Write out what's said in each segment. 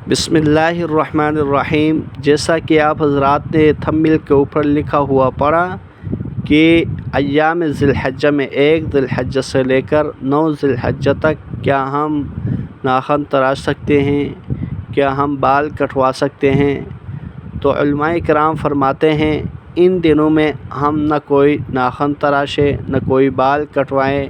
बिस्मिल्लाहिर्रहमानिर्रहीम। जैसा कि आप हज़रात ने थंबनेल के ऊपर लिखा हुआ पढ़ा कि अय्याम ज़िलहज्जा में 1 ज़िलहज्जा से लेकर 9 ज़िलहज्जा तक क्या हम नाखून तराश सकते हैं, क्या हम बाल कटवा सकते हैं। तो उलमाए किराम फरमाते हैं इन दिनों में हम न कोई नाखून तराशे न कोई बाल कटवाएं,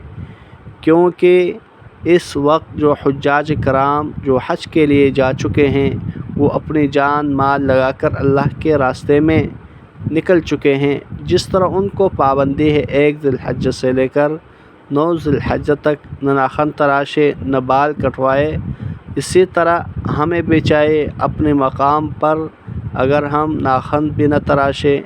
क्योंकि इस वक्त जो हुज्जाज कराम जो हज के लिए जा चुके हैं वो अपनी जान माल लगाकर अल्लाह के रास्ते में निकल चुके हैं। जिस तरह उनको पाबंदी है 1 ज़िलहज्जा से लेकर 9 ज़िलहज्जा तक न नाखून तराशे न बाल कटवाए, इसी तरह हमें भी चाहिए अपने मकाम पर अगर हम नाखून भी न तराशे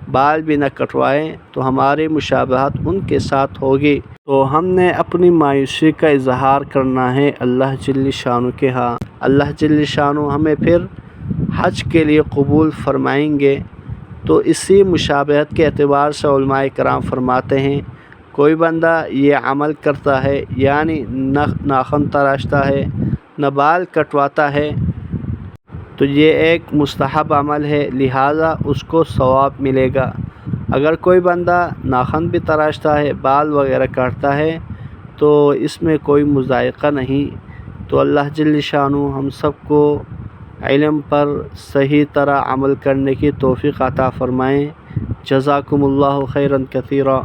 बाल भी न कटवाएं तो हमारी मुशाबहत उनके साथ होगी। तो हमने अपनी मायूसी का इजहार करना है अल्लाह जल्ल शानु के यहाँ। अल्लाह जल्ल शानु हमें फिर हज के लिए कबूल फरमाएंगे। तो इसी मुशाबहत के एतबार से उलमाए कराम फरमाते हैं कोई बंदा ये अमल करता है यानी न नाखून तराशता है न बाल कटवाता है तो ये एक मुस्तहब अमल है, लिहाजा उसको सवाब मिलेगा। अगर कोई बंदा नाखून भी तराशता है बाल वगैरह काटता है तो इसमें कोई मुज़ायक़ा नहीं। तो अल्लाह जल्ल शानु हम सबको इल्म पर सही तरह अमल करने की तौफ़ीक़ अता फ़रमाएँ। जज़ाकुमुल्लाहु खैरन कसीरा।